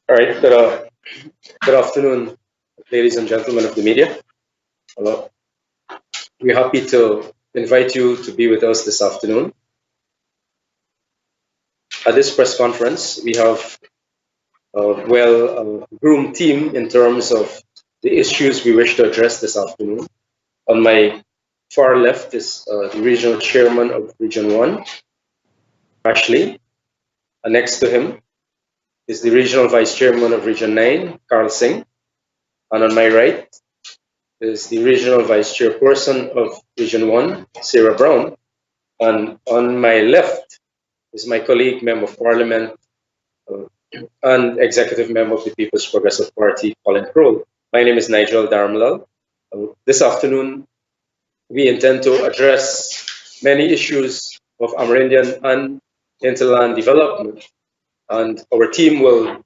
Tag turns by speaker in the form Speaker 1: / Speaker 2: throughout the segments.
Speaker 1: All right. Good afternoon, ladies and gentlemen of the media. Hello. We're happy to invite you to be with us this afternoon. At this press conference, we have a well-groomed team in terms of the issues we wish to address this afternoon. On my far left is the regional chairman of Region 1, Ashley. And next to him is the regional vice chairman of Region 9, Carl Singh. And on my right is the regional vice chairperson of Region 1, Sarah Brown. And on my left is my colleague, Member of Parliament, and Executive Member of the People's Progressive Party, Colin Crowell. My name is Nigel Darmalal. This afternoon, we intend to address many issues of Amerindian and hinterland development. And our team will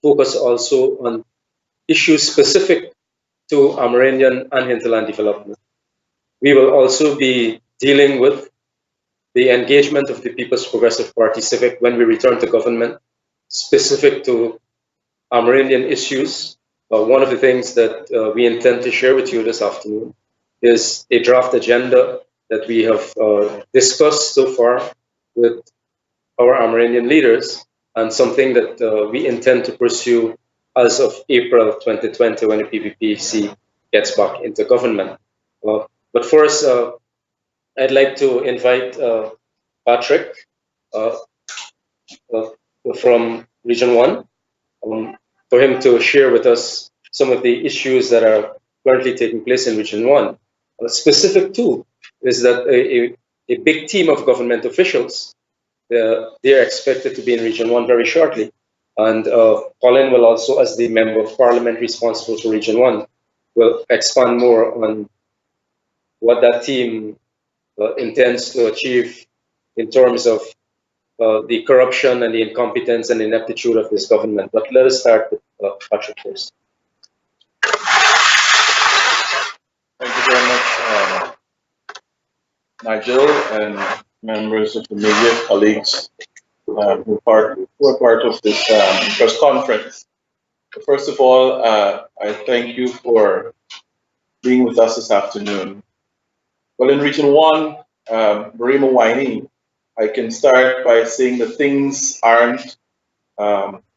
Speaker 1: focus also on issues specific to Amerindian and hinterland development. We will also be dealing with the engagement of the People's Progressive Party Civic when we return to government, specific to Amerindian issues. One of the things that we intend to share with you this afternoon is a draft agenda that we have discussed so far with our Amerindian leaders, and something that we intend to pursue as of April 2020 when the PPPC gets back into government. But first, I'd like to invite Patrick uh, from Region 1 for him to share with us some of the issues that are currently taking place in Region 1. Specific too is that a big team of government officials, they're expected to be in Region 1 very shortly. And Colin will also, as the Member of Parliament responsible for Region 1, will expand more on what that team intends to achieve in terms of the corruption and the incompetence and ineptitude of this government. But let us start with Patrick first.
Speaker 2: Thank you very much, Nigel, and members of the media, colleagues who are part of this press conference. First of all, I thank you for being with us this afternoon. Well, in Region 1, Marima Winey, I can start by saying that things aren't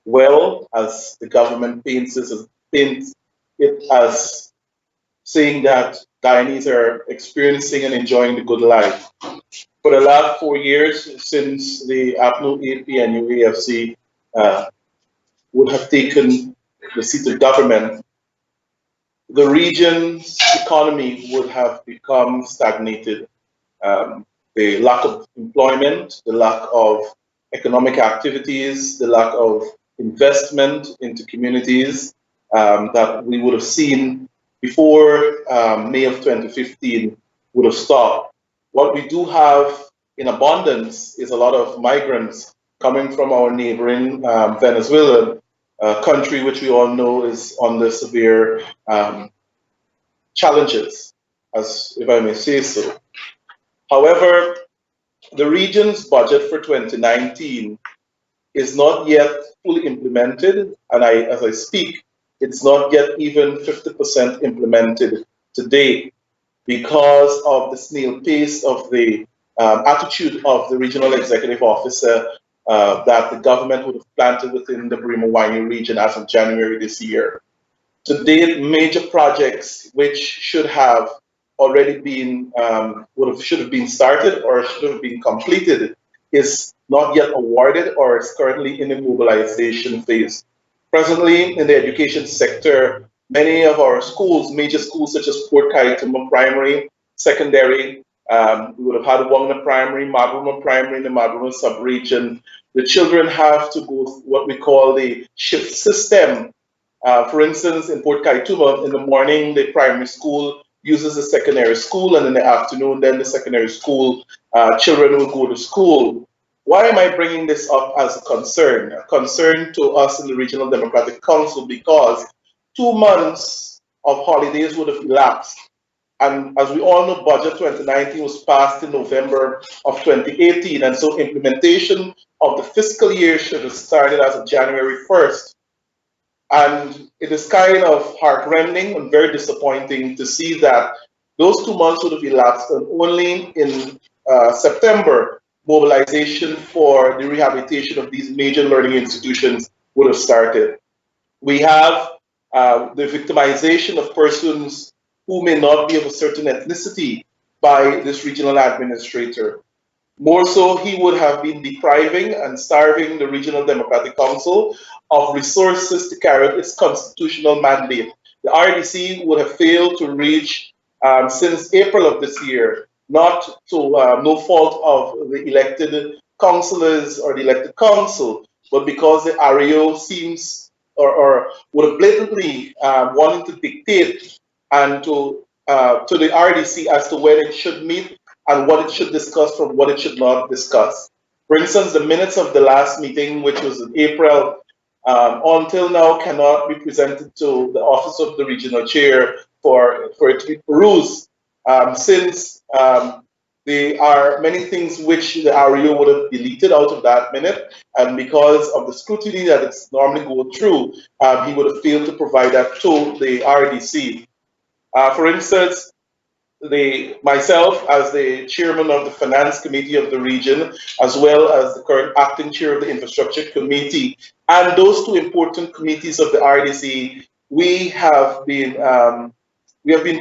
Speaker 2: well, as the government paints it as saying that Guyanese are experiencing and enjoying the good life. For the last 4 years, since the APNU, AP, and UAFC would have taken the seat of government, the region's economy would have become stagnated. The lack of employment, the lack of economic activities, the lack of investment into communities that we would have seen before May of 2015 would have stopped. What we do have in abundance is a lot of migrants coming from our neighboring Venezuela, a country which we all know is under severe challenges, as if I may say so. However, the region's budget for 2019 is not yet fully implemented, and as I speak, it's not yet even 50% implemented today because of the snail pace of the attitude of the regional executive officer that the government would have planted within the Brimo-Wanye region as of January this year. To date, major projects which should have already been should have been started or should have been completed is not yet awarded or is currently in the mobilization phase. Presently, in the education sector, many of our schools, major schools such as Port Kaituma Primary, Secondary, we would have had Wangna Primary, Magruma Primary in the Magruma sub-region. The children have to go through what we call the shift system. For instance, in Port Kaituma, in the morning, the primary school uses the secondary school, and in the afternoon, then the secondary school children will go to school. Why am I bringing this up as a concern? A concern to us in the Regional Democratic Council because 2 months of holidays would have elapsed. And as we all know, Budget 2019 was passed in November of 2018, and so implementation of the fiscal year should have started as of January 1st. And it is kind of heartrending and very disappointing to see that those 2 months would have elapsed and only in September, mobilization for the rehabilitation of these major learning institutions would have started. We have the victimization of persons who may not be of a certain ethnicity by this regional administrator. More so, he would have been depriving and starving the Regional Democratic Council of resources to carry out its constitutional mandate. The RDC would have failed to reach, since April of this year, not to no fault of the elected councillors or the elected council, but because the RAO seems or would have blatantly wanting to dictate and to the RDC as to when it should meet and what it should discuss from what it should not discuss. For instance, the minutes of the last meeting, which was in April, until now cannot be presented to the office of the regional chair for it to be perused, since there are many things which the REO would have deleted out of that minute, and because of the scrutiny that it's normally go through, he would have failed to provide that to the RDC. For instance, myself as the chairman of the finance committee of the region, as well as the current acting chair of the infrastructure committee, and those two important committees of the RDC, we have been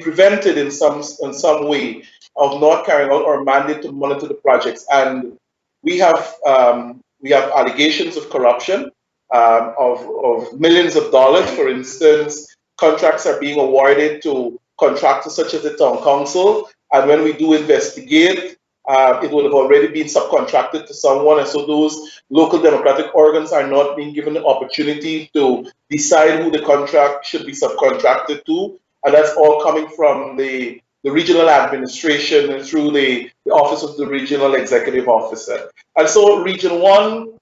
Speaker 2: prevented in some way of not carrying out our mandate to monitor the projects, and we have allegations of corruption of millions of dollars. For instance, contracts are being awarded to contractors such as the town council, and when we do investigate, it would have already been subcontracted to someone, and so those local democratic organs are not being given the opportunity to decide who the contract should be subcontracted to, and that's all coming from the regional administration through the office of the regional executive officer. And so Region 1,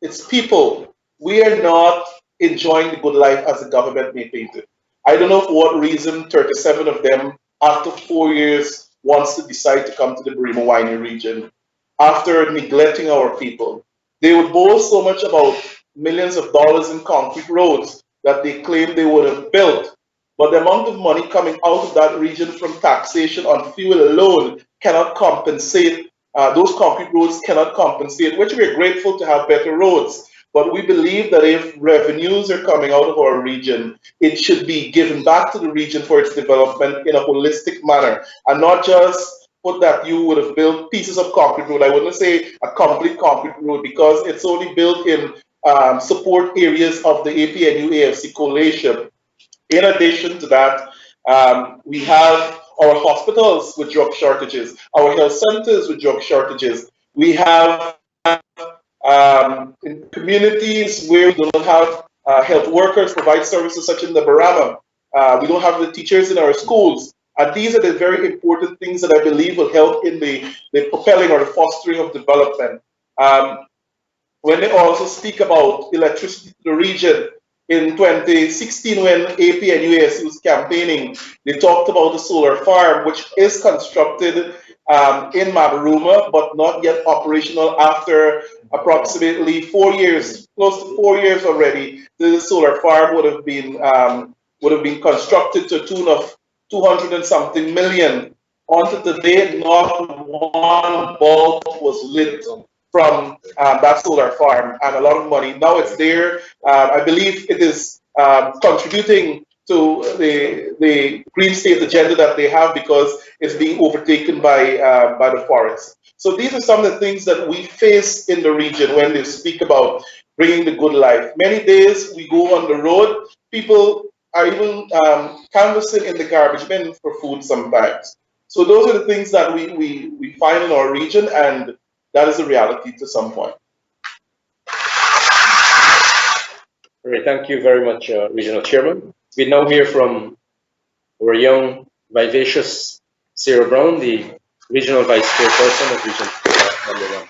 Speaker 2: its people, we are not enjoying the good life as the government may paint it. I don't know for what reason 37 of them, after 4 years, wants to decide to come to the Brimo Wine region after neglecting our people. They would boast so much about millions of dollars in concrete roads that they claim they would have built, but the amount of money coming out of that region from taxation on fuel alone cannot compensate. Those concrete roads cannot compensate, which we are grateful to have better roads. But we believe that if revenues are coming out of our region, it should be given back to the region for its development in a holistic manner and not just put that you would have built pieces of concrete road. I wouldn't say a complete concrete road because it's only built in support areas of the APNU AFC coalition. In addition to that, we have our hospitals with drug shortages, our health centers with drug shortages. We have in communities where we do not have health workers provide services such in the Barama. We don't have the teachers in our schools. And these are the very important things that I believe will help in the propelling or the fostering of development. Um, when they also speak about electricity to the region. In 2016, when AP and UASC was campaigning, they talked about the solar farm, which is constructed in Mabaruma, but not yet operational after approximately 4 years, close to 4 years already. The solar farm would have been constructed to a tune of 200 and something million. Until today, not one bulb was lit from that solar farm, and a lot of money. Now it's there. I believe it is contributing to the green state agenda that they have because it's being overtaken by the forest. So these are some of the things that we face in the region when they speak about bringing the good life. Many days we go on the road, people are even canvassing in the garbage bin for food sometimes. So those are the things that we find in our region, and that is a reality to some point.
Speaker 1: All right, thank you very much, Regional Chairman. We now hear from our young, vivacious Sarah Brown, the Regional Vice Chairperson of Region Number 1.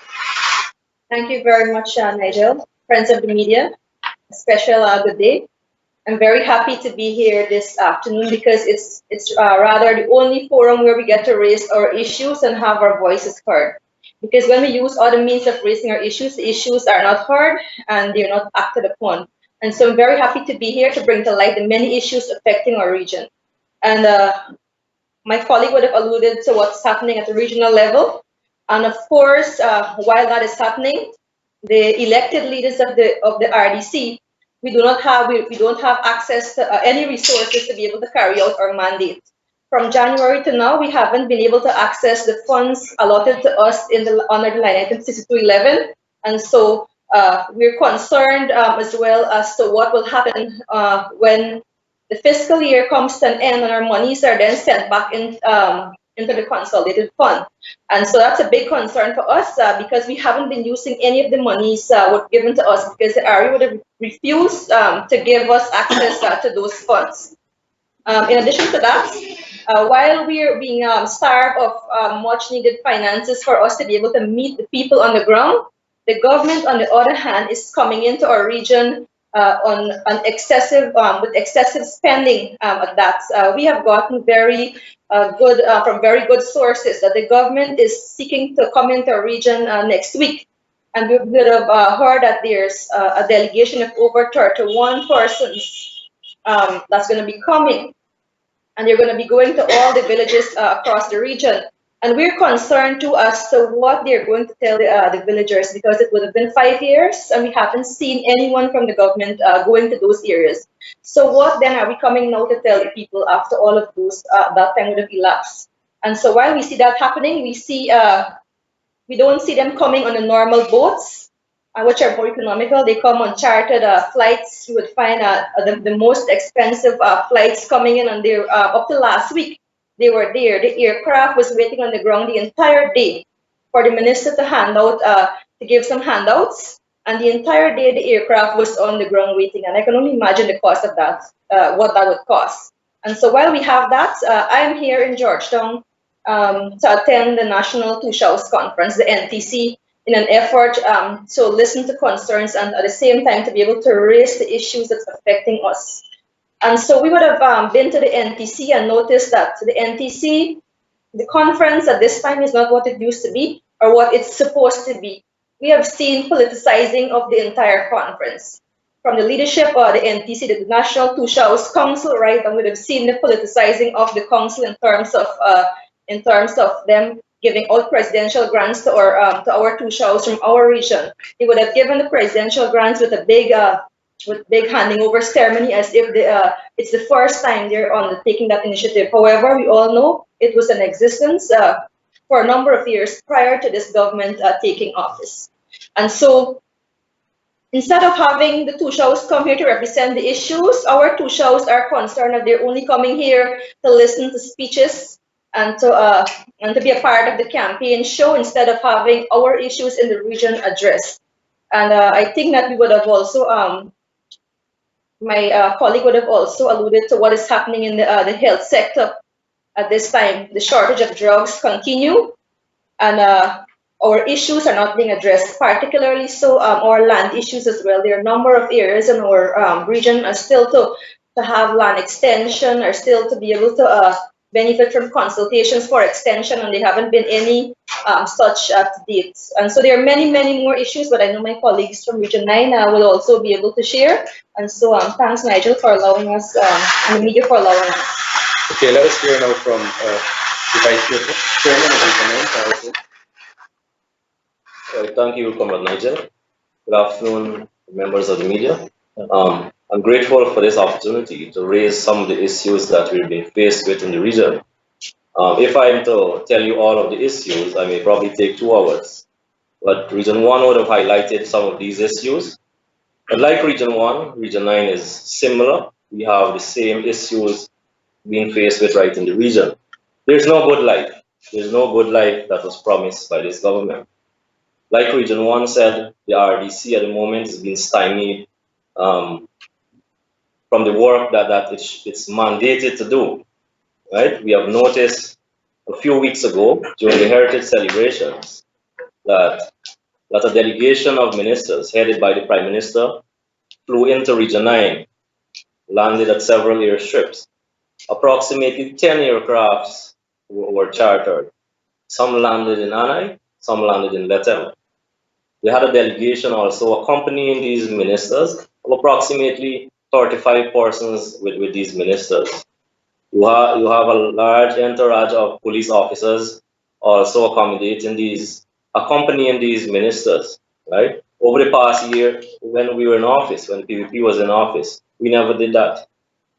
Speaker 3: Thank you very much, Nigel. Friends of the media, a special good day. I'm very happy to be here this afternoon because it's rather the only forum where we get to raise our issues and have our voices heard. Because when we use other means of raising our issues, the issues are not heard and they're not acted upon. And so I'm very happy to be here to bring to light the many issues affecting our region. And my colleague would have alluded to what's happening at the regional level. And of course, while that is happening, the elected leaders of the RDC, we don't have access to any resources to be able to carry out our mandate. From January to now, we haven't been able to access the funds allotted to us under the line item 6211, and so we're concerned as well as to what will happen when the fiscal year comes to an end and our monies are then sent back into the consolidated fund. And so that's a big concern for us because we haven't been using any of the monies given to us because the area would have refused to give us access to those funds. In addition to that, while we're being starved of much needed finances for us to be able to meet the people on the ground, the government, on the other hand, is coming into our region on excessive with excessive spending at that. We have gotten very good from very good sources that the government is seeking to come into our region next week. And we would have heard that there's a delegation of over 31 persons that's going to be coming, and they're going to be going to all the villages across the region. And we're concerned too as to what they're going to tell the villagers because it would have been 5 years and we haven't seen anyone from the government going to those areas. So what then are we coming now to tell the people after all of those that time would have elapsed? And so while we see that happening, we don't see them coming on the normal boats, which are more economical. They come on chartered flights. You would find the most expensive flights coming in on there up to last week. They were there. The aircraft was waiting on the ground the entire day for the minister to hand out, to give some handouts. And the entire day, the aircraft was on the ground waiting. And I can only imagine the cost of that, what that would cost. And so while we have that, I am here in Georgetown to attend the National Two Shows Conference, the NTC, in an effort to listen to concerns and at the same time to be able to raise the issues that's affecting us. And so we would have been to the NTC and noticed that the NTC, the conference at this time is not what it used to be or what it's supposed to be. We have seen politicizing of the entire conference. From the leadership of the NTC, the National Two Shows Council, right, and we would have seen the politicizing of the council in terms of them giving out presidential grants to our two shows from our region. They would have given the presidential grants with a big handing over ceremony as if it's the first time they're undertaking that initiative. However, we all know it was in existence for a number of years prior to this government taking office. And so instead of having the two shows come here to represent the issues, our two shows are concerned that they're only coming here to listen to speeches and to be a part of the campaign show instead of having our issues in the region addressed. And I think that we would have also my colleague would have also alluded to what is happening in the health sector at this time. The shortage of drugs continue, and our issues are not being addressed, particularly so our land issues as well. There are a number of areas in our region are still to have land extension, or still to be able to benefit from consultations for extension, and there haven't been any such to date. And so there are many, many more issues, but I know my colleagues from Region 9 will also be able to share. And so thanks, Nigel, for allowing us, and the media for allowing us.
Speaker 1: Okay, let us hear now from the Vice Chairman of Region 9, Harrison. Thank you, Comrade Nigel. Good afternoon, members of the media. I'm grateful for this opportunity to raise some of the issues that we've been faced with in the region. If I'm to tell you all of the issues, I may probably take 2 hours. But Region 1 would have highlighted some of these issues. But like Region 1, Region 9 is similar. We have the same issues being faced with right in the region. There's no good life. There's no good life that was promised by this government. Like Region 1 said, the RDC at the moment is being stymied um, from the work that it's mandated to do. Right? We have noticed a few weeks ago during the heritage celebrations that a delegation of ministers headed by the Prime Minister flew into Region 9, landed at several airstrips. Approximately 10 aircrafts were chartered. Some landed in Anai, some landed in Letem. We had a delegation also accompanying these ministers of approximately 35 persons with these ministers. You have a large entourage of police officers also accompanying these ministers, right? Over the past year, when we were in office, when PVP was in office, we never did that.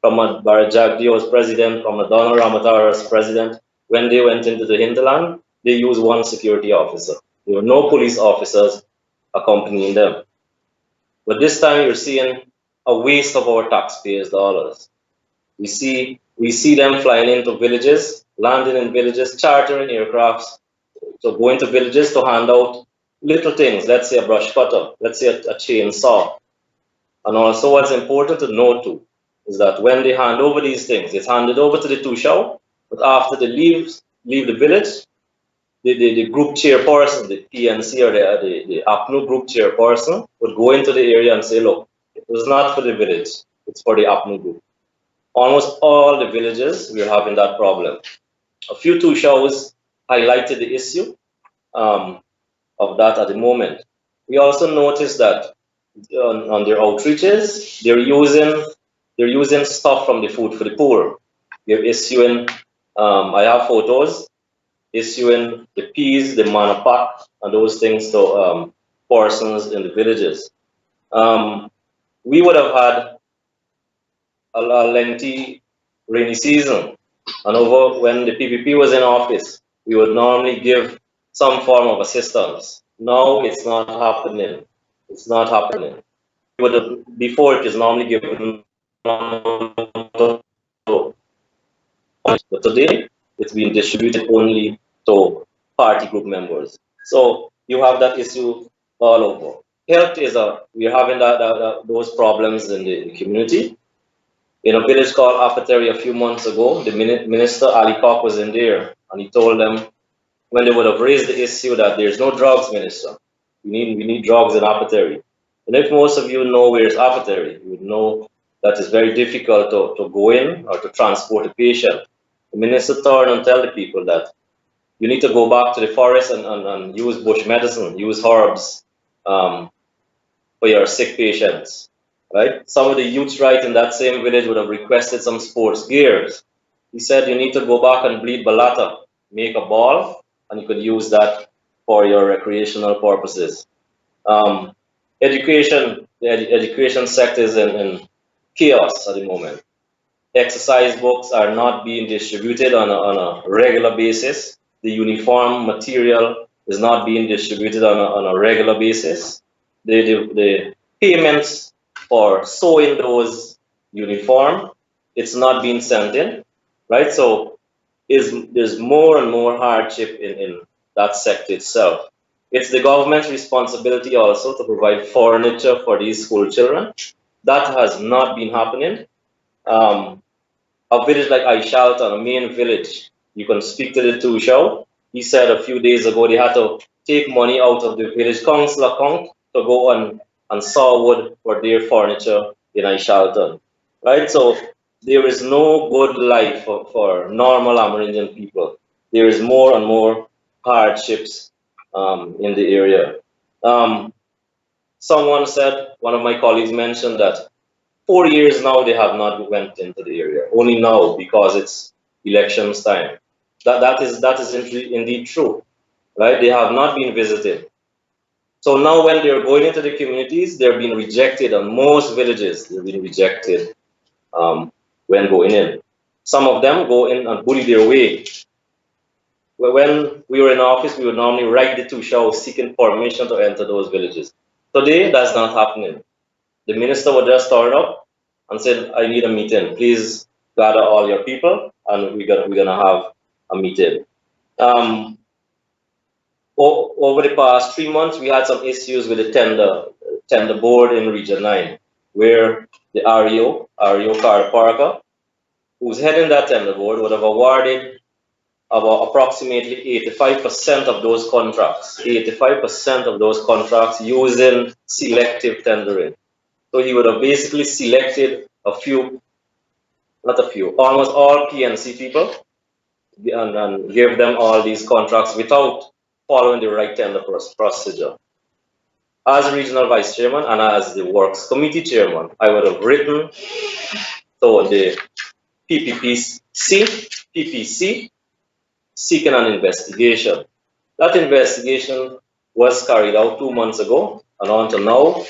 Speaker 1: Pramod Barajagdi was president, Pramod Donald Ramatar was president. When they went into the hinterland, they used one security officer. There were no police officers accompanying them. But this time you're seeing a waste of our taxpayers' dollars. We see them flying into villages, landing in villages, chartering aircrafts, so going to villages to hand out little things, let's say a brush cutter, let's say a chainsaw. And also what's important to note too is that when they hand over these things, it's handed over to the Tushao, but after they leave the village, the group chairperson, the PNC or the APNU group chairperson would go into the area and say, look, it was not for the village, it's for the APNU group. Almost all the villages, we're having that problem. A few Tushaos highlighted the issue of that at the moment. We also noticed that on their outreaches, they're using stuff from the food for the poor. They're issuing, I have photos, issuing the peas, the manapak, and those things to persons in the villages. We would have had a lengthy rainy season, and over when the PPP was in office, we would normally give some form of assistance. Now it's not happening. It's not happening. Before it is normally given, but today it's being distributed only to party group members. So you have that issue all over. Health is we're having those problems in the community. In a village called Apateri a few months ago, the minister Ali Kok was in there, and he told them when they would have raised the issue that there's no drugs, minister. We need drugs in Apateri. And if most of you know where is Apateri, you would know that it's very difficult to go in or to transport a patient. The minister turned and tell the people that you need to go back to the forest and use bush medicine, use herbs for your sick patients. Right? Some of the youths right in that same village would have requested some sports gears. He said you need to go back and bleed balata, make a ball, and you could use that for your recreational purposes. Um, the education sector is in chaos at the moment. Exercise books are not being distributed on a regular basis. The uniform material is not being distributed on a regular basis. The payments for sewing those uniform, it's not being sent in, right? So there's more and more hardship in that sector itself. It's the government's responsibility also to provide furniture for these school children. That has not been happening. Um, a village like Aishalton, a main village, you can speak to the Tushao. He said a few days ago they had to take money out of the village council account to go and saw wood for their furniture in Aishalton. Right? So there is no good life for normal Amerindian people. There is more and more hardships in the area. Um, Someone said, one of my colleagues mentioned that 4 years now they have not went into the area. Only now because it's elections time. That is indeed true, right? They have not been visited. So now when they're going into the communities, they're being rejected. On most villages, they're being rejected when going in. Some of them go in and bully their way. When we were in office, we would normally write the two shows seeking permission to enter those villages. Today, that's not happening. The minister would just turn up and said, I need a meeting. Please gather all your people and we're gonna have a meeting. Um, Over the past 3 months, we had some issues with the tender board in Region 9, where the REO Carl Parker, who's heading that tender board, would have awarded about approximately 85% of those contracts, 85% of those contracts using selective tendering. So he would have basically selected a few, not a few, almost all PNC people and give them all these contracts without following the right tender procedure. As regional vice chairman and as the works committee chairman, I would have written to the PPC seeking an investigation. That investigation was carried out 2 months ago, and until now,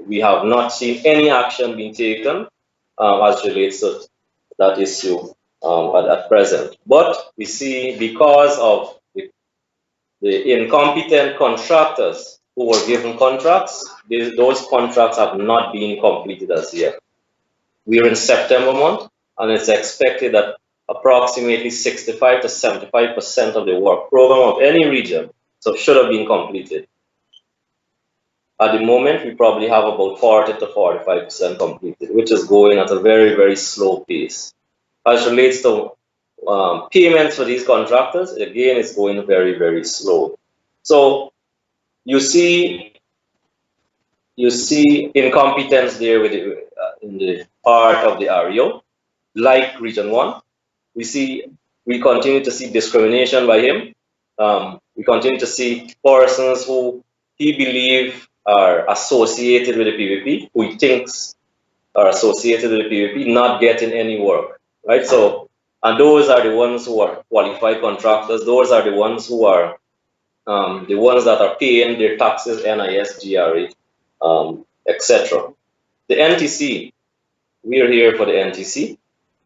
Speaker 1: we have not seen any action being taken as relates to that issue at present. But we see because of the incompetent contractors who were given contracts, those contracts have not been completed as yet. We are in September month, and it's expected that approximately 65 to 75% of the work program of any region should have been completed. At the moment, we probably have about 40 to 45% completed, which is going at a very, very slow pace. As relates to payments for these contractors, again, it's going very, very slow. So you see, incompetence there in the part of the REO, like Region 1. We continue to see discrimination by him. We continue to see persons who he believes are associated with the PVP, who he thinks are associated with the PVP, not getting any work, right? So, and those are the ones who are qualified contractors. Those are the ones who are the ones that are paying their taxes, NIS, GRA, etc. The NTC, we are here for the NTC,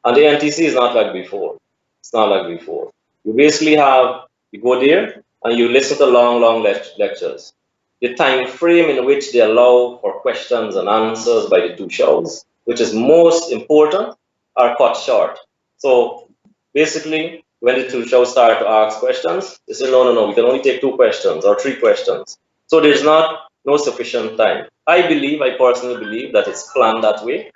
Speaker 1: and the NTC is not like before. It's not like before. You go there and you listen to long, long lectures. The time frame in which they allow for questions and answers by the two shows, which is most important, are cut short. So basically, when the two shows start to ask questions, they say, no, we can only take 2 questions or 3 questions. So there's no sufficient time. I personally believe that it's planned that way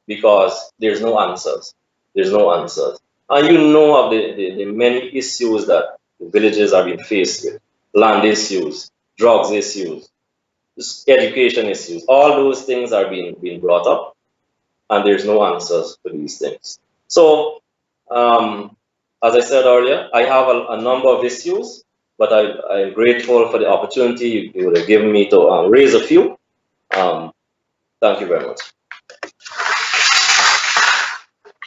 Speaker 1: because there's no answers. There's no answers. And you know of the many issues that the villages are being faced with: land issues, drugs issues, education issues. All those things are being brought up, and there's no answers to these things. So, as I said earlier, I have a number of issues, but I'm grateful for the opportunity you would have given me to raise a few. Thank you very much.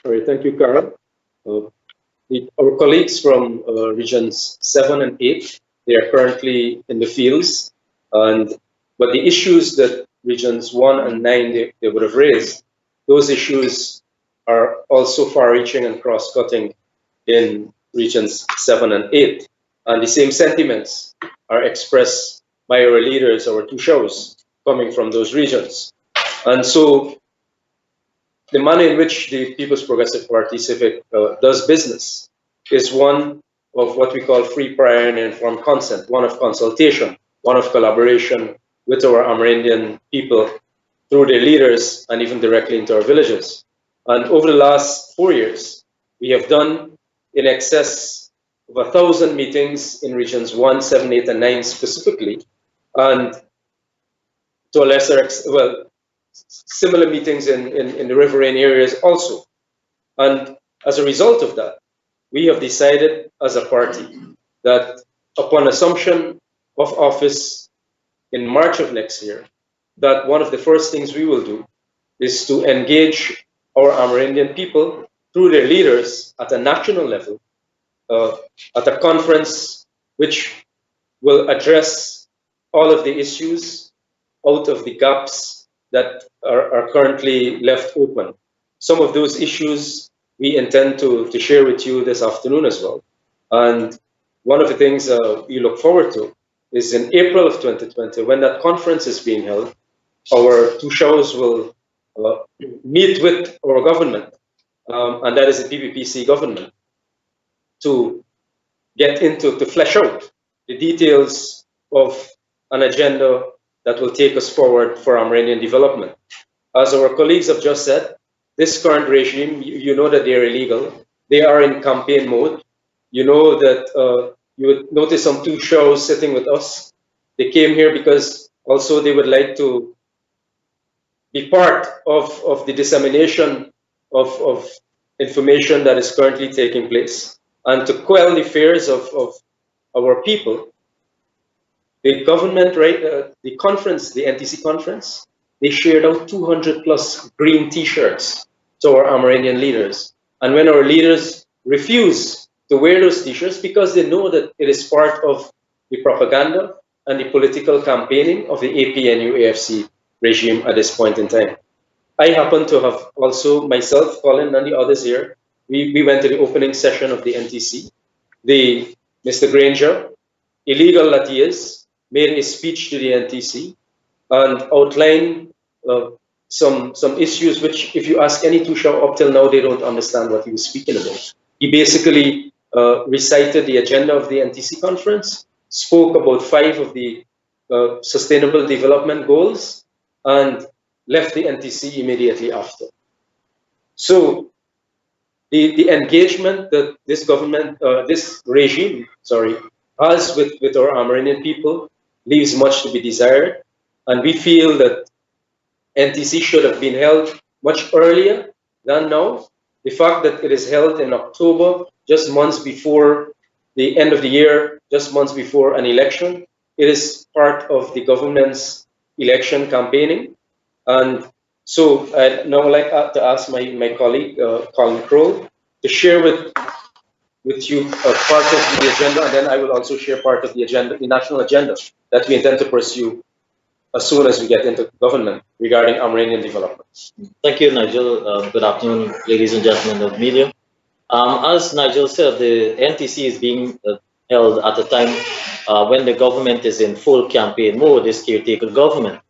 Speaker 4: All right, thank you, Carl. Our colleagues from regions 7 and 8, they are currently in the fields, but the issues that regions 1 and 9 they would have raised, those issues are also far-reaching and cross-cutting in regions 7 and 8. And the same sentiments are expressed by our leaders, our two shows, coming from those regions. And so the manner in which the People's Progressive Party Civic does business is one of what we call free, prior, and informed consent, one of consultation, one of collaboration with our Amerindian people through their leaders and even directly into our villages. And over the last 4 years, we have done in excess of 1,000 meetings in regions 1, 7, 8, and 9 specifically, and to a well, similar meetings in the riverine areas also. And as a result of that, we have decided as a party that upon assumption of office in March of next year, that one of the first things we will do is to engage our Amerindian people through their leaders at a national level, uh, at a conference which will address all of the issues out of the gaps that are currently left open. Some of those issues we intend to share with you this afternoon as well. And one of the things we look forward to is in April of 2020, when that conference is being held, our two shows will meet with our government, and that is the PPPC government, to get into, to flesh out the details of an agenda that will take us forward for Amerindian development. As our colleagues have just said, this current regime, you know that they're illegal. They are in campaign mode. You know that you would notice some two shows sitting with us. They came here because also they would like to be part of the dissemination of information that is currently taking place and to quell the fears of our people. The government, right, the conference, the NTC conference, they shared out 200 plus green T-shirts to our Amerindian leaders. And when our leaders refuse to wear those T-shirts because they know that it is part of the propaganda and the political campaigning of the APNU AFC regime at this point in time. I happen to have also myself, Colin, and the others here. We went to the opening session of the NTC. The Mr. Granger, illegal that he is, made a speech to the NTC and outlined some issues which, if you ask any Tushaw up till now, they don't understand what he was speaking about. He basically recited the agenda of the NTC conference, spoke about 5 of the sustainable development goals, and left the NTC immediately after. So the engagement that this government, this regime, sorry, has with our Amerindian people leaves much to be desired. And we feel that NTC should have been held much earlier than now. The fact that it is held in October, just months before the end of the year, just months before an election, it is part of the government's election campaigning. And so I'd now like to ask my colleague, Colin Kroll, to share with you part of the agenda, and then I will also share part of the agenda, the national agenda that we intend to pursue as soon as we get into government regarding Amerindian development.
Speaker 5: Thank you, Nigel. Good afternoon, ladies and gentlemen of media. As Nigel said, the NTC is being held at a time when the government is in full campaign mode, this caretaker government.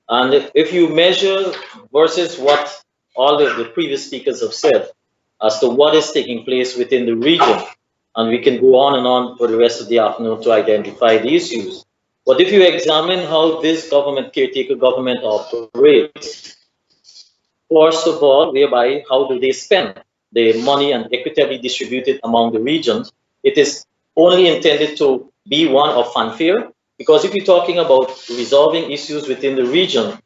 Speaker 5: And if you measure versus what all of the previous speakers have said as to what is taking place within the region, and we can go on and on for the rest of the afternoon to identify the issues. But if you examine how this government, caretaker government, operates, first of all, whereby how do they spend the money and equitably distributed among the regions, it is only intended to be one of fanfare. Because if you're talking about resolving issues within the region,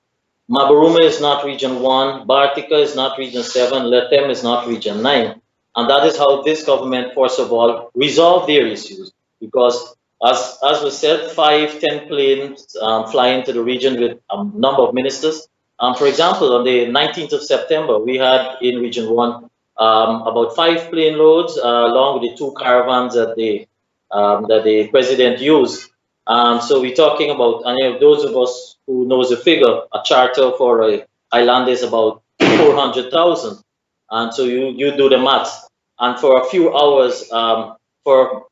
Speaker 5: Mabaruma is not region 1, Bartica is not region 7, Letem is not region 9. And that is how this government, first of all, resolve their issues. Because as was said, 5, 10 planes fly into the region with a number of ministers. For example, on the 19th of September, we had in region 1 about 5 plane loads along with the 2 caravans that the president used. So we're talking about, and those of us who knows the figure, a charter for a island is about 400,000. And so you do the math. And for a few hours, for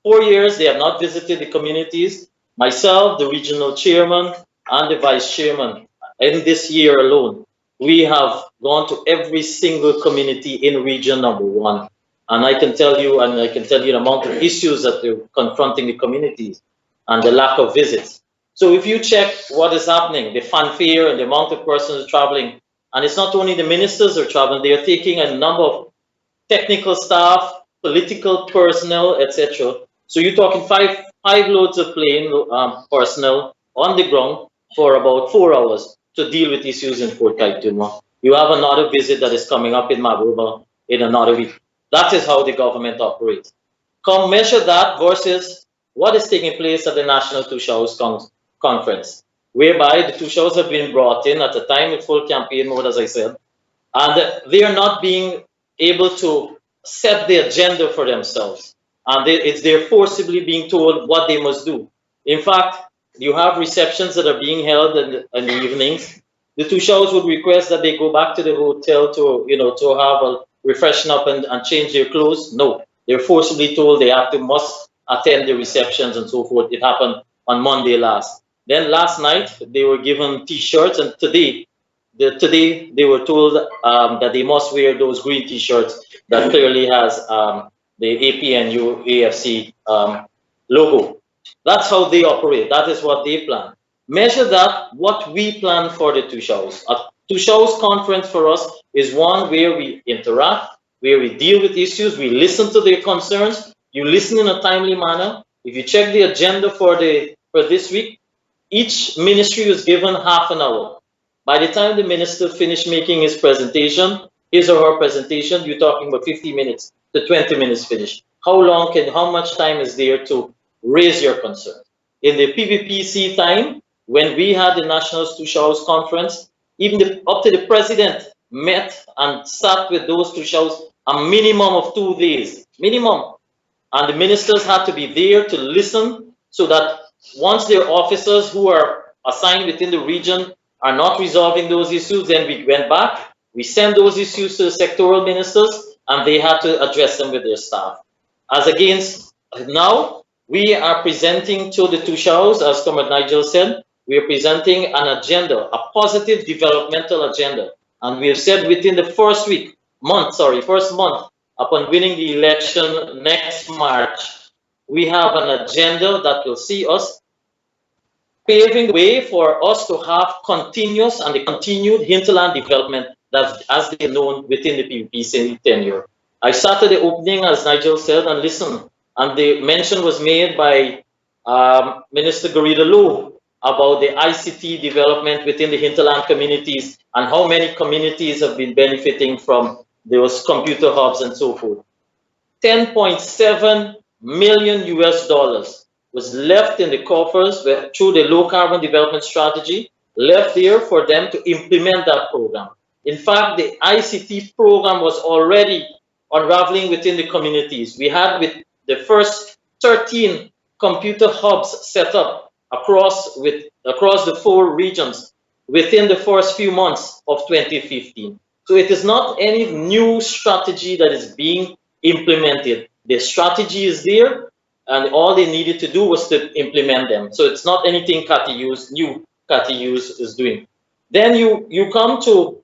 Speaker 5: 4 years, they have not visited the communities. Myself, the regional chairman, and the vice chairman, in this year alone, we have gone to every single community in region number 1. And I can tell you, the amount of issues that they're confronting the communities and the lack of visits. So if you check what is happening, the fanfare and the amount of persons traveling, and it's not only the ministers are traveling, they are taking a number of technical staff, political personnel, etc. So you're talking five loads of plane personnel on the ground for about 4 hours to deal with issues in Fort Kaituma. You have another visit that is coming up in Mabuba in another week. That is how the government operates. Come measure that versus what is taking place at the National Two Showers Conference, whereby the two showers have been brought in at a time with full campaign mode, as I said, and they are not being able to set the agenda for themselves. And they're forcibly being told what they must do. In fact, you have receptions that are being held in the evenings. The two showers would request that they go back to the hotel to, to have a refreshen up and change their clothes. No, they're forcibly told they have to must attend the receptions and so forth. It happened on Monday last. Then last night they were given T-shirts, and today they were told that they must wear those green T-shirts that clearly has the APNU AFC logo. That's how they operate. That is what they plan. Measure that what we plan for the two shows. A two shows conference for us is one where we interact, where we deal with issues, we listen to their concerns. You listen in a timely manner. If you check the agenda for this week, each ministry was given half an hour. By the time the minister finished making his or her presentation, you're talking about 50 minutes to 20 minutes finish. How much time is there to raise your concern? In the PVPC time, when we had the National Two Showers Conference, even up to the president met and sat with those two showers a minimum of 2 days, minimum. And the ministers had to be there to listen so that once their officers who are assigned within the region are not resolving those issues, then we went back, we sent those issues to the sectoral ministers, and they had to address them with their staff. As against now, we are presenting to the two showers, as Comrade Nigel said, we are presenting an agenda, a positive developmental agenda. And we have said within the first month, upon winning the election next March, we have an agenda that will see us paving the way for us to have continuous and the continued hinterland development that as they known within the PVPC tenure. I started the opening, as Nigel said, and listen, and the mention was made by Minister Garida Low about the ICT development within the hinterland communities and how many communities have been benefiting from those computer hubs and so forth. 10.7 million US dollars was left in the coffers through the low carbon development strategy, left there for them to implement that program. In fact, the ICT program was already unraveling within the communities. We had with the first 13 computer hubs set up across the 4 regions within the first few months of 2015. So it is not any new strategy that is being implemented. The strategy is there, and all they needed to do was to implement them. So it's not anything new Katius is doing. Then you come to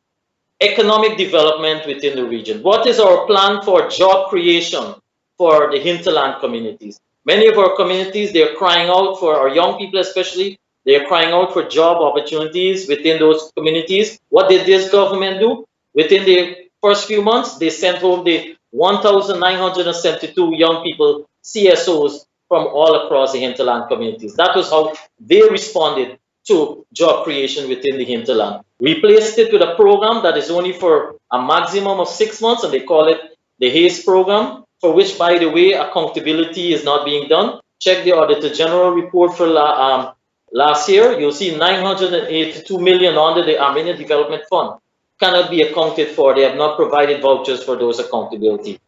Speaker 5: economic development within the region. What is our plan for job creation for the hinterland communities? Many of our communities, they're crying out for our young people especially, they're crying out for job opportunities within those communities. What did this government do? Within the first few months, they sent home the 1,972 young people, CSOs, from all across the hinterland communities. That was how they responded to job creation within the hinterland. Replaced it with a program that is only for a maximum of 6 months, and they call it the HAZE program, for which, by the way, accountability is not being done. Check the Auditor General report for last year. You'll see 982 million under the Armenian Development Fund cannot be accounted for. They have not provided vouchers for those accountability.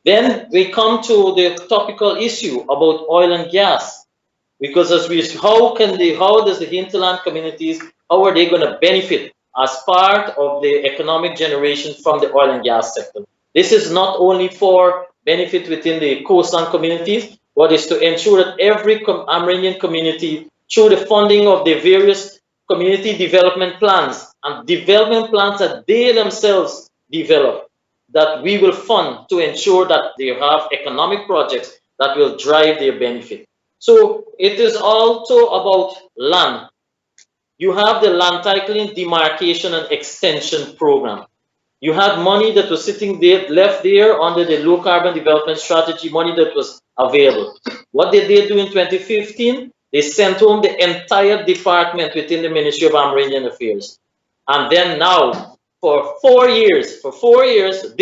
Speaker 5: Then we come to the topical issue about oil and gas, because how does the hinterland communities, how are they going to benefit as part of the economic generation from the oil and gas sector? This is not only for benefit within the coastline communities, but is to ensure that every Armenian community, through the funding of the various community development plans and development plans that they themselves develop, that we will fund to ensure that they have economic projects that will drive their benefit. So it is also about land. You have the land titling, demarcation, and extension program. You had money that was sitting there, left there under the low carbon development strategy, money that was available. What did they do in 2015? They sent home the entire department within the Ministry of Amerindian Affairs. And then now, for 4 years,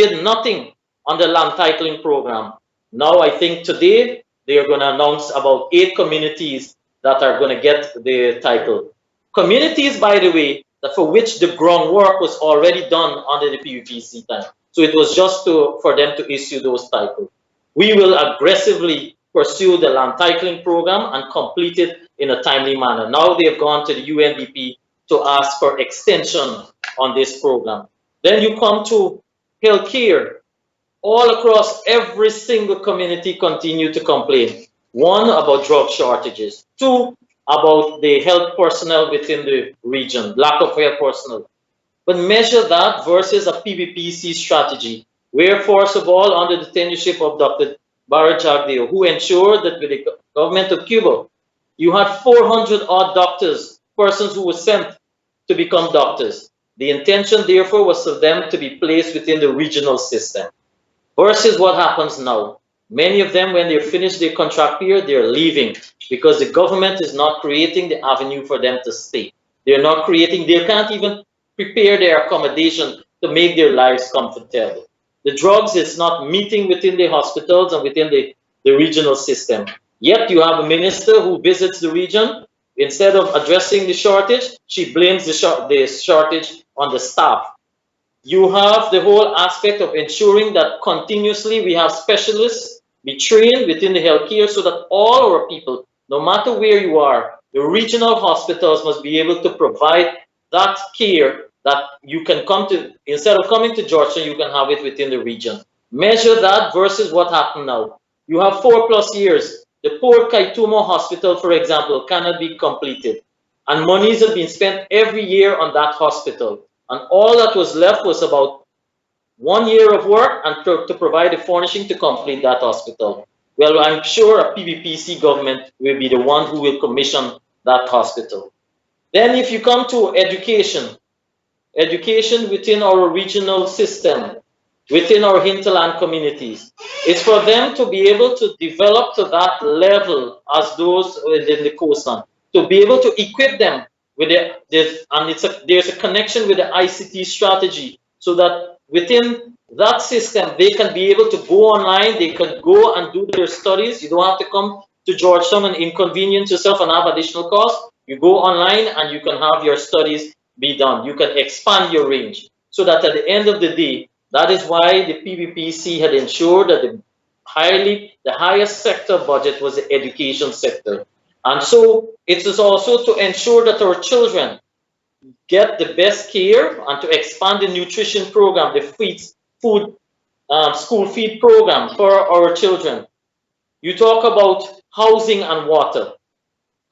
Speaker 5: did nothing on the land titling program. Now I think today they are going to announce about 8 communities that are going to get the title. Communities, by the way, that for which the groundwork was already done under the PVPC time. So it was just for them to issue those titles. We will aggressively pursue the land titling program and complete it in a timely manner. Now they have gone to the UNDP to ask for extension on this program. Then you come to healthcare. All across every single community continue to complain. One, about drug shortages. Two, about the health personnel within the region, lack of health personnel. But measure that versus a PBPC strategy, where first of all, under the tenureship of Dr. Barajagdeo, who ensured that with the government of Cuba, you had 400 odd doctors, persons who were sent to become doctors. The intention, therefore, was for them to be placed within the regional system. Versus what happens now. Many of them, when they finish their contract period, they're leaving because the government is not creating the avenue for them to stay. They're not creating, they can't even prepare their accommodation to make their lives comfortable. The drugs is not meeting within the hospitals and within the regional system. Yet you have a minister who visits the region. Instead of addressing the shortage, she blames the shortage on the staff. You have the whole aspect of ensuring that continuously we have specialists be trained within the healthcare so that all our people, no matter where you are, the regional hospitals must be able to provide that care that you can come to, instead of coming to Georgia, you can have it within the region. Measure that versus what happened now. You have 4+ years. The Port Kaitumo Hospital, for example, cannot be completed. And monies have been spent every year on that hospital. And all that was left was about 1 year of work and to provide the furnishing to complete that hospital. Well, I'm sure a PVPC government will be the one who will commission that hospital. Then if you come to education, education within our regional system, within our hinterland communities, it's for them to be able to develop to that level as those within the coastline, to be able to equip them with there's a connection with the ICT strategy so that within that system they can be able to go online, they can go and do their studies. You don't have to come to Georgetown and inconvenience yourself and have additional costs. You go online and you can have your studies be done. You can expand your range so that at the end of the day, that is why the PVPC had ensured that the highest sector budget was the education sector. And so it is also to ensure that our children get the best care and to expand the nutrition program, the school feed program for our children. You talk about housing and water.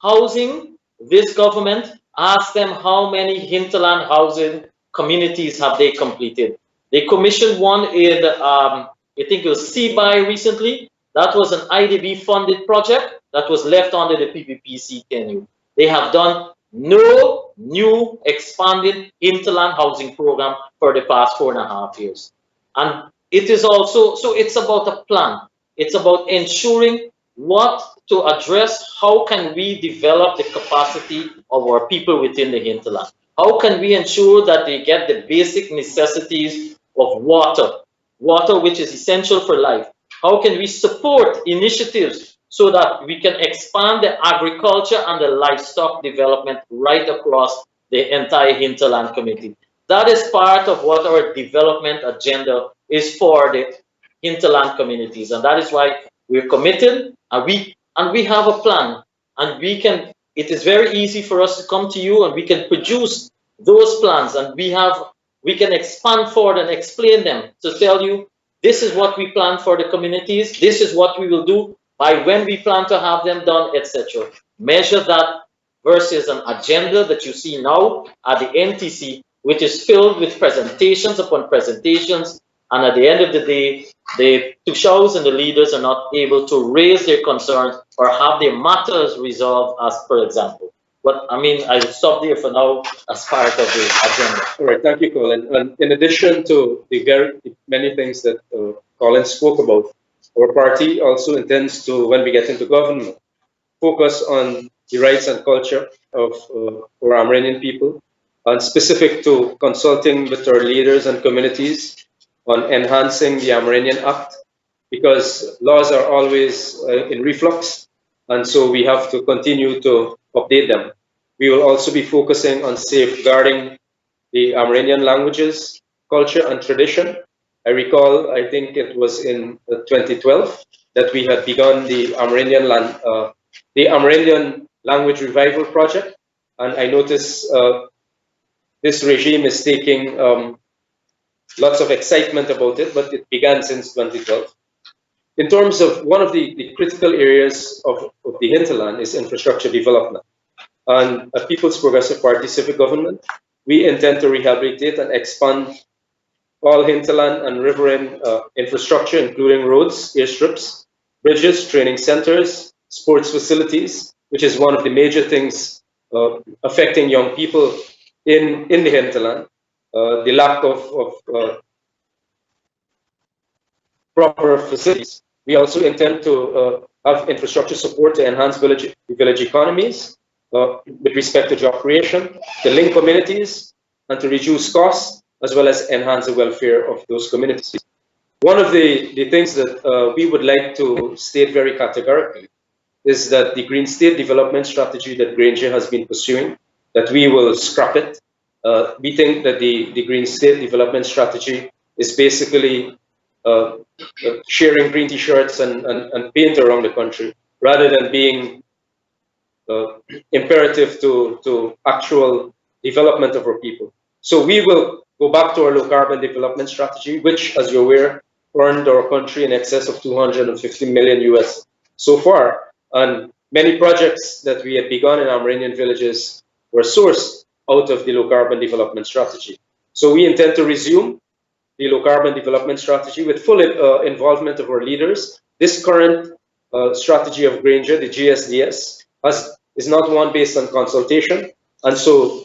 Speaker 5: Housing, this government asked them how many hinterland housing communities have they completed. They commissioned one in, I think it was Seaby recently. That was an IDB funded project that was left under the PPPC tenure. They have done no new expanded hinterland housing program for the past 4.5 years. And it is also, so it's about a plan. It's about ensuring what to address, how can we develop the capacity of our people within the hinterland? How can we ensure that they get the basic necessities of water which is essential for life? How can we support initiatives so that we can expand the agriculture and the livestock development right across the entire hinterland community? That is part of what our development agenda is for the hinterland communities, and that is why we're committed and we have a plan, and it is very easy for us to come to you and we can produce those plans, and we can expand forward and explain them to tell you this is what we plan for the communities, this is what we will do, by when we plan to have them done, etc. Measure that versus an agenda that you see now at the NTC, which is filled with presentations upon presentations, and at the end of the day, the Tushaus and the leaders are not able to raise their concerns or have their matters resolved as per example. But I mean, I'll stop there for now as part of the agenda.
Speaker 4: All right, thank you, Colin. And in addition to the very many things that Colin spoke about, our party also intends to, when we get into government, focus on the rights and culture of our Amranian people, and specific to consulting with our leaders and communities on enhancing the Amranian Act, because laws are always in reflux, and so we have to continue to update them. We will also be focusing on safeguarding the Amranian languages, culture, and tradition. I recall, I think it was in 2012 that we had begun the Amranian Language Revival Project, and I notice this regime is taking lots of excitement about it, but it began since 2012. In terms of one of the critical areas of the hinterland is infrastructure development. And at People's Progressive Party Civic Government, we intend to rehabilitate and expand all hinterland and riverine infrastructure, including roads, airstrips, bridges, training centers, sports facilities, which is one of the major things affecting young people in the hinterland. The lack of proper facilities. We also intend to have infrastructure support to enhance village economies with respect to job creation, to link communities, and to reduce costs, as well as enhance the welfare of those communities. One of the things that we would like to state very categorically is that the Green State Development Strategy that Granger has been pursuing, that we will scrap it. We think that the Green State Development Strategy is basically uh, sharing green t-shirts and paint around the country rather than being uh, imperative to actual development of our people. So we will go back to our low carbon development strategy, which, as you're aware, earned our country in excess of 250 million US so far. And many projects that we had begun in Amranian villages were sourced out of the low carbon development strategy. So we intend to resume the low carbon development strategy with full involvement of our leaders. This current strategy of Granger, the GSDS, is not one based on consultation. And so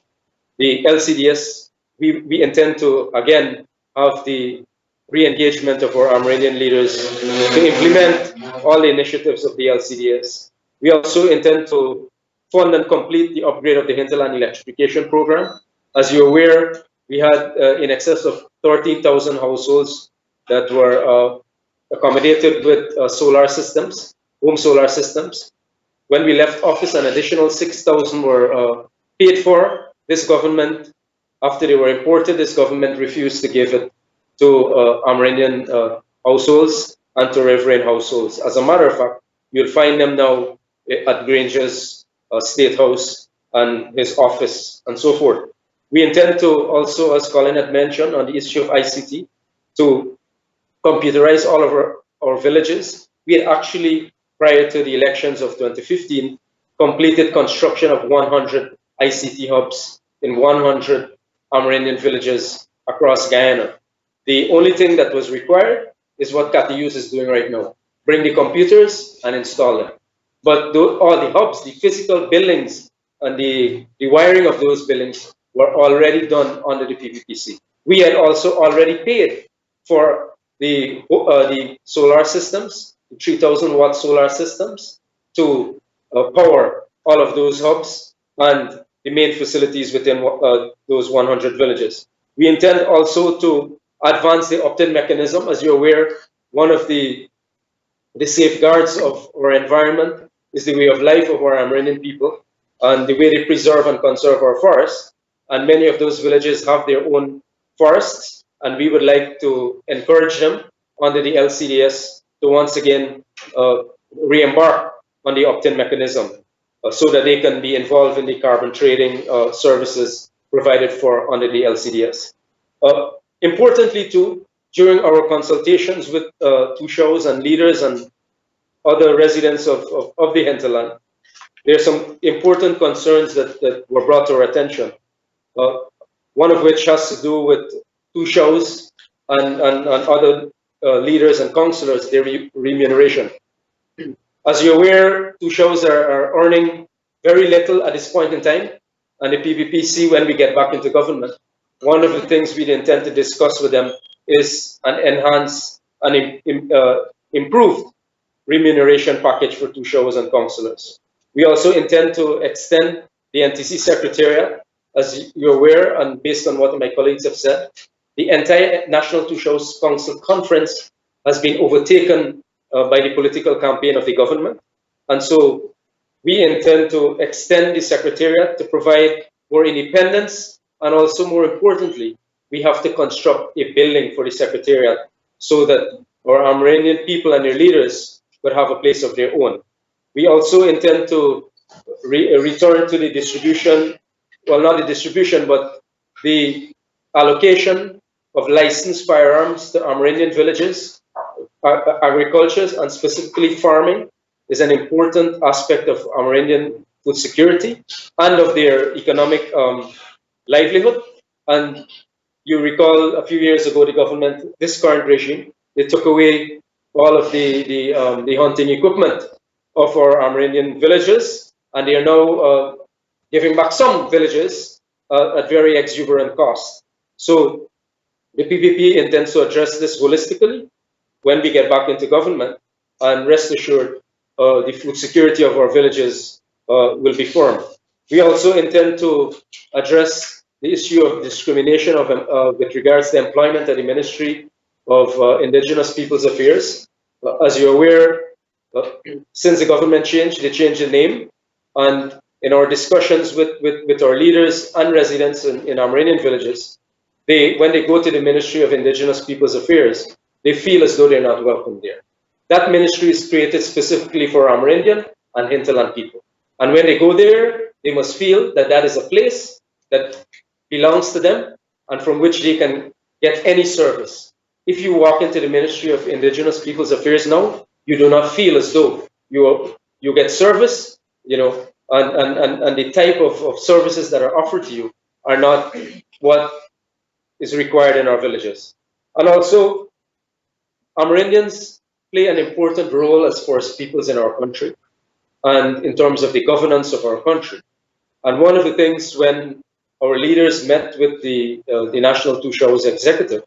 Speaker 4: the LCDS, we intend to, again, have the re-engagement of our Amranian leaders to implement all the initiatives of the LCDS. We also intend to fund and complete the upgrade of the hinterland electrification program. As you're aware, we had in excess of 13,000 households that were accommodated with solar systems, home solar systems. When we left office, an additional 6,000 were paid for. This government, after they were imported, this government refused to give it to Amranian households and to riverine households. As a matter of fact, you'll find them now at Granger's State House and his office and so forth. We intend to also, as Colin had mentioned, on the issue of ICT, to computerize all of our villages. We had actually, prior to the elections of 2015, completed construction of 100 ICT hubs in 100 Amerindian villages across Guyana. The only thing that was required is what Katius is doing right now. Bring the computers and install them. But all the hubs, the physical buildings, and the wiring of those buildings were already done under the PPPC. We had also already paid for the solar systems, the 3,000-watt solar systems, to power all of those hubs and the main facilities within those 100 villages. We intend also to advance the opt-in mechanism. As you're aware, one of the safeguards of our environment is the way of life of our Amerindian people and the way they preserve and conserve our forests. And many of those villages have their own forests, and we would like to encourage them under the LCDS to once again re-embark on the opt-in mechanism so that they can be involved in the carbon trading services provided for under the LCDS. Importantly, too, during our consultations with Tushaus and leaders and other residents of the hinterland, there are some important concerns that were brought to our attention. One of which has to do with Tushaus and other leaders and councillors their remuneration. As you're aware, two shows are earning very little at this point in time, and the PPPC, when we get back into government, one of the things we intend to discuss with them is an enhanced and improved remuneration package for two shows and councillors. We also intend to extend the NTC Secretariat. As you're aware, and based on what my colleagues have said, the entire National Two Shows Council Conference has been overtaken by the political campaign of the government. And so we intend to extend the Secretariat to provide more independence, and also more importantly, we have to construct a building for the Secretariat so that our Amerindian people and their leaders would have a place of their own. We also intend to return to the distribution, well, not the distribution, but the allocation of licensed firearms to Amerindian villages. Agriculture, and specifically farming, is an important aspect of Amerindian food security and of their economic livelihood. And you recall a few years ago, the government, this current regime, they took away all of the hunting equipment of our Amerindian villages, and they are now giving back some villages at very exuberant cost. So the PPP intends to address this holistically when we get back into government, and rest assured, the food security of our villages will be firm. We also intend to address the issue of discrimination with regards to employment at the Ministry of Indigenous Peoples Affairs. As you're aware, since the government changed, they changed the name, and in our discussions with our leaders and residents in Amerindian villages, when they go to the Ministry of Indigenous Peoples Affairs, they feel as though they're not welcome there. That ministry is created specifically for Amerindian and hinterland people. And when they go there, they must feel that that is a place that belongs to them and from which they can get any service. If you walk into the Ministry of Indigenous Peoples Affairs now, you do not feel as though you get service, and the type of services that are offered to you are not what is required in our villages. And also, Amerindians play an important role as First Peoples in our country and in terms of the governance of our country. And one of the things when our leaders met with the National Two Shows executive,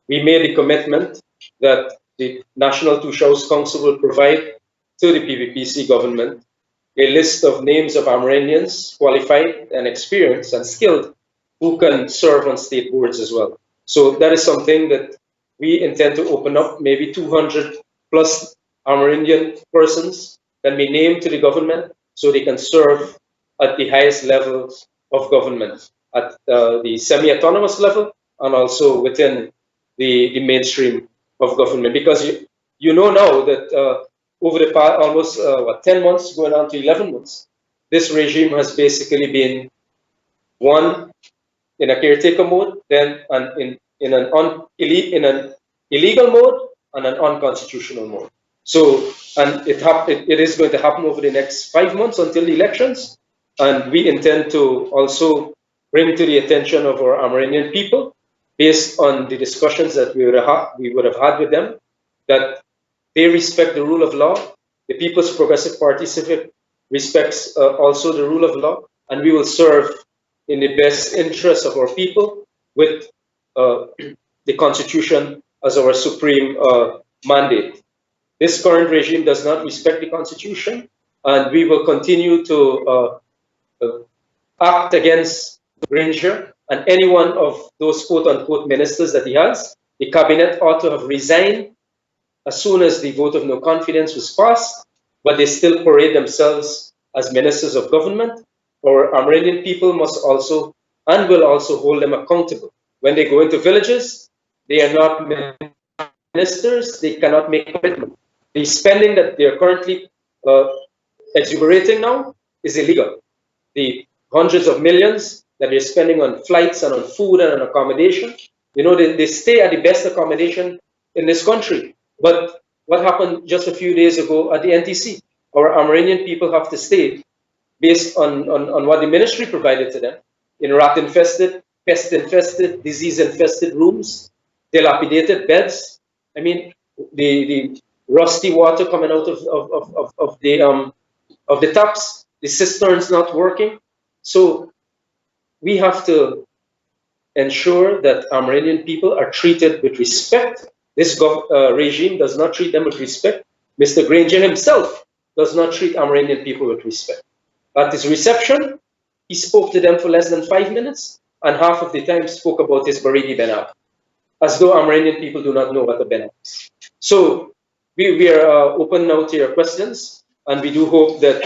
Speaker 4: we made a commitment that the National Two Shows Council will provide to the PPPC government a list of names of Amerindians, qualified and experienced and skilled, who can serve on state boards as well. So that is something that we intend to open up. Maybe 200 plus Amerindian persons can be named to the government so they can serve at the highest levels of government, at the semi-autonomous level and also within the mainstream of government. Because you know now that over the past almost 10 months, going on to 11 months, this regime has basically been one in a caretaker mode, then in an illegal mode and an unconstitutional mode. So, and it is going to happen over the next 5 months until the elections, and we intend to also bring to the attention of our Amerindian people, based on the discussions that we would have had with them, that they respect the rule of law. The People's Progressive Party Civic respects also the rule of law, and we will serve in the best interest of our people with the Constitution as our supreme mandate. This current regime does not respect the Constitution, and we will continue to act against Granger and any one of those quote-unquote ministers that he has. The cabinet ought to have resigned as soon as the vote of no confidence was passed, but they still parade themselves as ministers of government. Our Amerindian people must also and will also hold them accountable. When they go into villages, they are not ministers, they cannot make commitment. The spending that they are currently exuberating now is illegal. The hundreds of millions that they're spending on flights and on food and on accommodation, they stay at the best accommodation in this country. But what happened just a few days ago at the NTC? Our Amerindian people have to stay based on what the ministry provided to them in rat-infested, pest-infested, disease-infested rooms, dilapidated beds, I mean, the rusty water coming out of the taps, the cisterns not working. So we have to ensure that Amerindian people are treated with respect. This regime does not treat them with respect. Mr. Granger himself does not treat Amerindian people with respect. At his reception, he spoke to them for less than 5 minutes, and half of the time spoke about his Barigi Benab, as though Amerindian people do not know what a Benab is. So we are open now to your questions, and we do hope that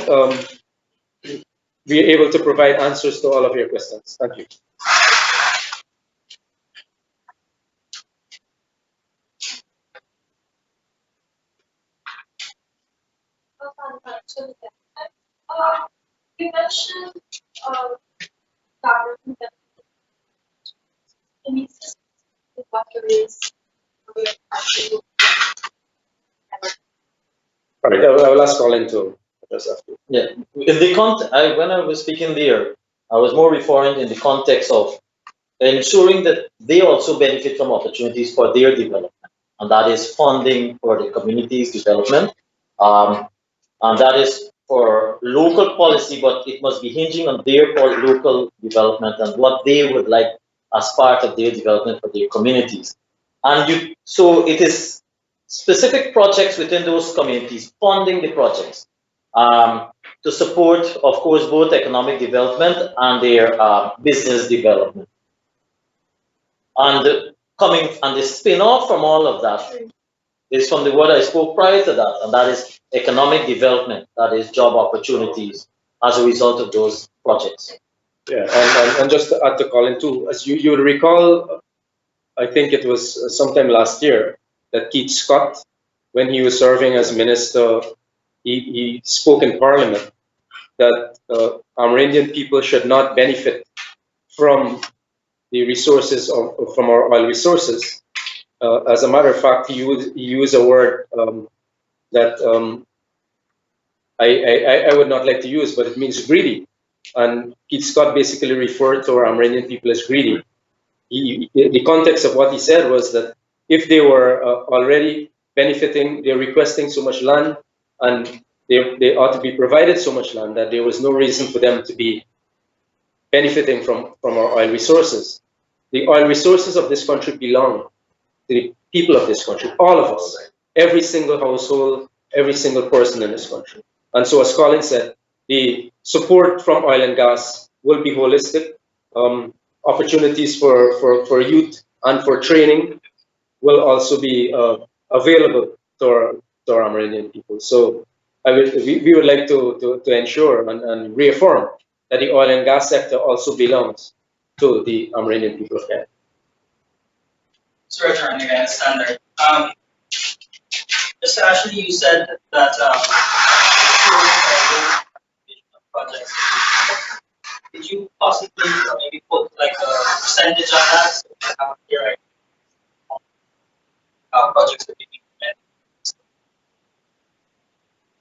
Speaker 4: we are able to provide answers to all of your questions. Thank you.
Speaker 6: You mentioned government benefits. What there is.
Speaker 4: All right, I will ask Colin to address after.
Speaker 5: Yeah, in the when I was speaking there, I was more referring in the context of ensuring that they also benefit from opportunities for their development, and that is funding for the community's development, and that is for local policy, but it must be hinging on their local development and what they would like as part of their development for their communities. And so it is specific projects within those communities, funding the projects to support, of course, both economic development and their business development. And the spin-off from all of that is from the word I spoke prior to that, and that is economic development, that is job opportunities as a result of those projects.
Speaker 4: Yeah, and just to add to Colin too, as you recall, I think it was sometime last year that Keith Scott, when he was serving as minister, he spoke in Parliament that Amerindian people should not benefit from the resources from our oil resources. As a matter of fact, he used a word that I would not like to use, but it means greedy. And Keith Scott basically referred to our Amerindian people as greedy. The context of what he said was that if they were already benefiting, they're requesting so much land, and they ought to be provided so much land that there was no reason for them to be benefiting from our oil resources. The oil resources of this country belong to the people of this country, all of us, every single household, every single person in this country. And so, as Colin said, the support from oil and gas will be holistic. Opportunities for youth and for training will also be available to our Amerindian people. So we would like to ensure and reaffirm that the oil and gas sector also belongs to the Amerindian people of Canada.
Speaker 7: Sorry, Attorney, I understand that. Just actually, you said that projects. Did you possibly maybe put like a percentage on that? So we have here projects that we implement.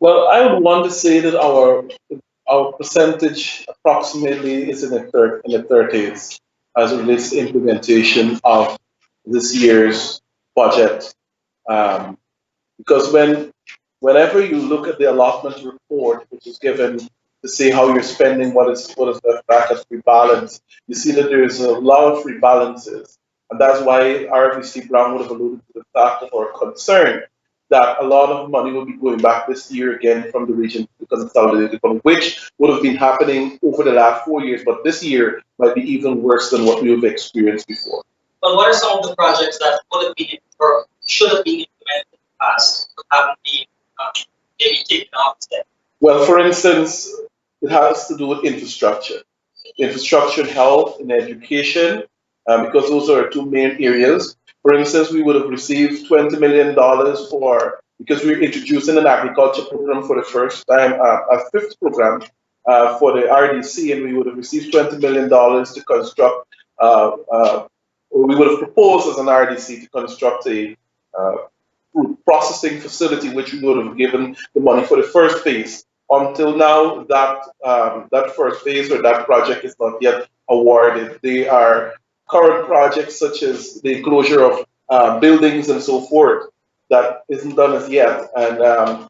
Speaker 2: Well, I would want to say that our percentage approximately is in the 30s as it relates to implementation of this year's budget. Because whenever you look at the allotment report, which is given to say how you're spending, what is left back as rebalance, you see that there's a lot of rebalances. And that's why RVC Brown would have alluded to the fact of our concern that a lot of money will be going back this year again from the region to the consolidated fund, which would have been happening over the last 4 years, but this year might be even worse than what we've experienced before.
Speaker 7: But what are some of the projects that would have been or should have been implemented in the past but haven't been maybe taken off instead?
Speaker 2: Well, for instance, it has to do with infrastructure and health and education, because those are our two main areas. For instance, we would have received $20 million because we're introducing an agriculture program for the first time, a fifth program for the RDC, and we would have received $20 million to construct, or we would have proposed as an RDC to construct a food processing facility, which we would have given the money for the first phase. Until now, that first phase or that project is not yet awarded. They are current projects such as the enclosure of buildings and so forth. that isn't done as yet. And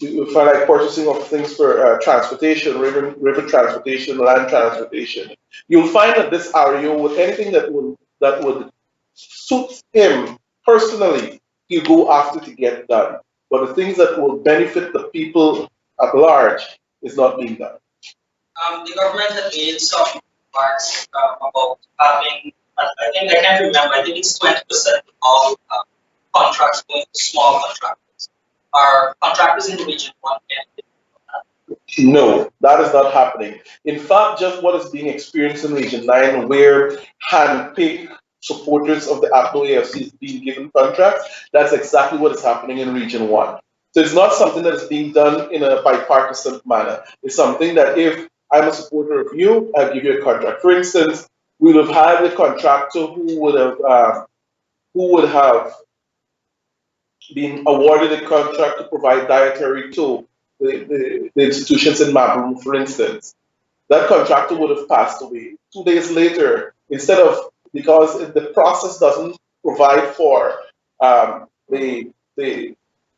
Speaker 2: we find like purchasing of things for transportation, river transportation, land transportation. You'll find that this REO with anything that would suit him personally, he'll go after to get done. But the things that will benefit the people at large is not being done.
Speaker 7: The government had made some remarks about having, I think I can't remember, I think it's 20% of all contracts going to small contractors. Are contractors in the region one can?
Speaker 2: No, that is not happening. In fact, just what is being experienced in Region 9, where hand-picked supporters of the APNO AFC is being given contracts, that's exactly what is happening in Region 1. So it's not something that is being done in a bipartisan manner. It's something that if I'm a supporter of you, I'll give you a contract. For instance, we would have had a contractor who would have been awarded a contract to provide dietary to the institutions in Mabu, for instance. That contractor would have passed away. 2 days later, instead of, because the process doesn't provide for the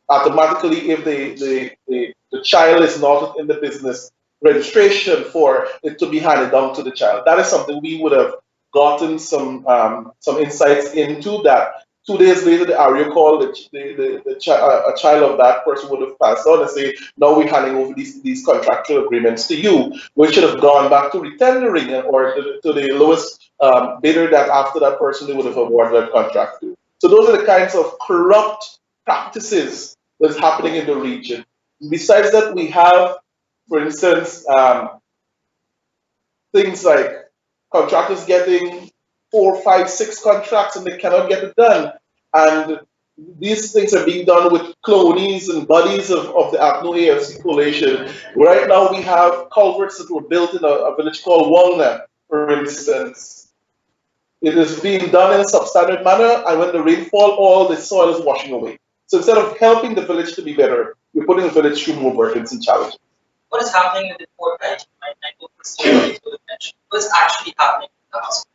Speaker 2: automatically, if the child is not in the business registration, for it to be handed down to the child. That is something we would have gotten some insights into, that 2 days later the area called a child of that person would have passed on and say, now we're handing over these contractual agreements to you. We should have gone back to retendering or to the lowest bidder that after that person they would have awarded that contract to. So those are the kinds of corrupt practices that's happening in the region. Besides that, we have, for instance, things like contractors getting 4, 5, 6 contracts and they cannot get it done. And these things are being done with clonies and buddies of the APNO AFC coalition. Right now, we have culverts that were built in a village called Walnut, for instance. It is being done in a substandard manner, and when the rainfall, all the soil is washing away. So instead of helping the village to be better, we're putting the village through more burdens and challenges.
Speaker 7: What is happening with the Port Kaituma? I know Christine mentioned. What is actually happening in the hospital?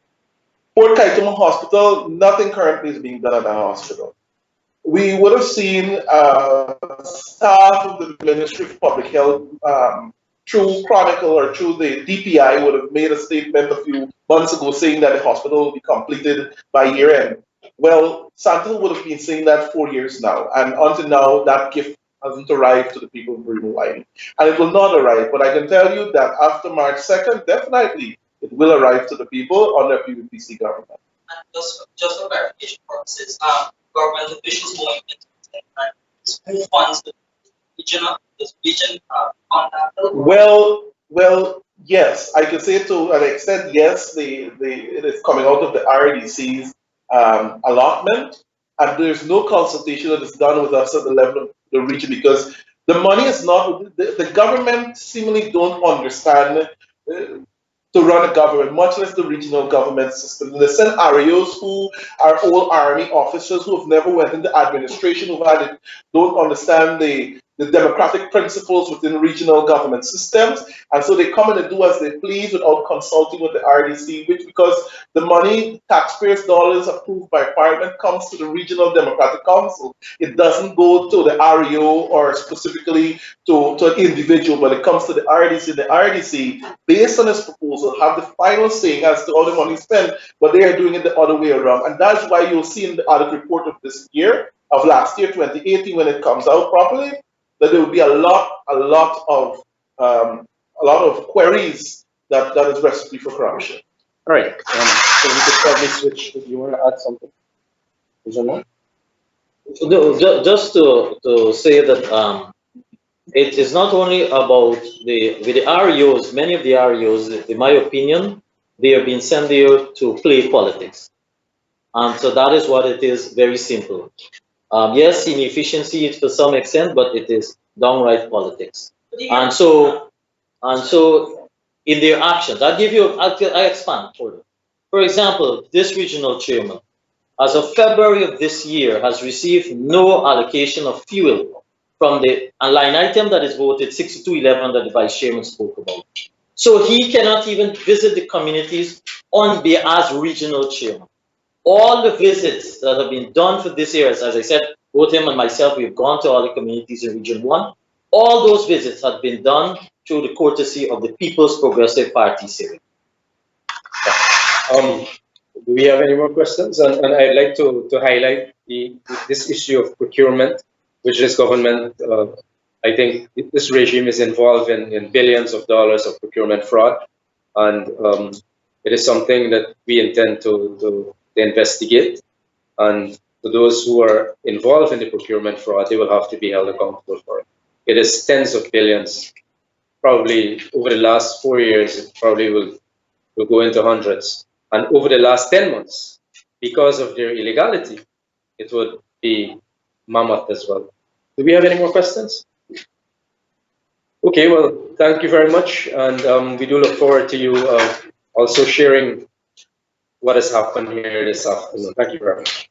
Speaker 2: Port Kaituma Hospital, nothing currently is being done at the hospital. We would have seen staff of the Ministry of Public Health through Chronicle or through the DPI would have made a statement a few months ago saying that the hospital will be completed by year end. Well, Santil would have been saying that 4 years now, and until now, that gift hasn't arrived to the people of Green Hawaii. And it will not arrive, but I can tell you that after March 2nd, definitely it will arrive to the people under PVPC government.
Speaker 7: And just for clarification purposes, government officials going into who funds the region on that bill?
Speaker 2: Well, yes, I can say to an extent, yes, it is coming out of the RDC's allotment, and there's no consultation that is done with us at the level of the region because the money is not, the government seemingly don't understand to run a government, much less the regional government system. They send RAOs who are old army officers who have never went into administration, who had it, don't understand the democratic principles within regional government systems, and so they come in and do as they please without consulting with the RDC, which because the money, taxpayers' dollars approved by Parliament, comes to the Regional Democratic Council. It doesn't go to the REO or specifically to an individual, but it comes to the RDC. The RDC, based on this proposal, have the final say as to how the money is spent, but they are doing it the other way around. And that's why you'll see in the audit report of this year, of last year, 2018, when it comes out properly, that there will be a lot of queries that is recipe for corruption.
Speaker 1: All right. So we could probably switch. Do you want to add something? Is there more?
Speaker 5: Just to say that it is not only about with the REOs. Many of the REOs, in my opinion, they have been sent there to play politics, and so that is what it is. Very simple. Yes, inefficiency to some extent, but it is downright politics. And so in their actions, I expand further. For example, this regional chairman, as of February of this year, has received no allocation of fuel from the line item that is voted 6211 that the vice chairman spoke about. So he cannot even visit the communities as regional chairman. All the visits that have been done for this year, as I said, both him and myself, we've gone to all the communities in Region 1. All those visits have been done through the courtesy of the People's Progressive Party Civic.
Speaker 4: Do we have any more questions? And I'd like to highlight this issue of procurement, which this government, I think this regime is involved in billions of dollars of procurement fraud. And it is something that we intend to investigate. And for those who are involved in the procurement fraud, they will have to be held accountable for it. It is tens of billions. Probably over the last 4 years, it probably will go into hundreds. And over the last 10 months, because of their illegality, it would be mammoth as well. Do we have any more questions? Okay, well, thank you very much. And we do look forward to you also sharing what has happened here this afternoon. Thank you very much.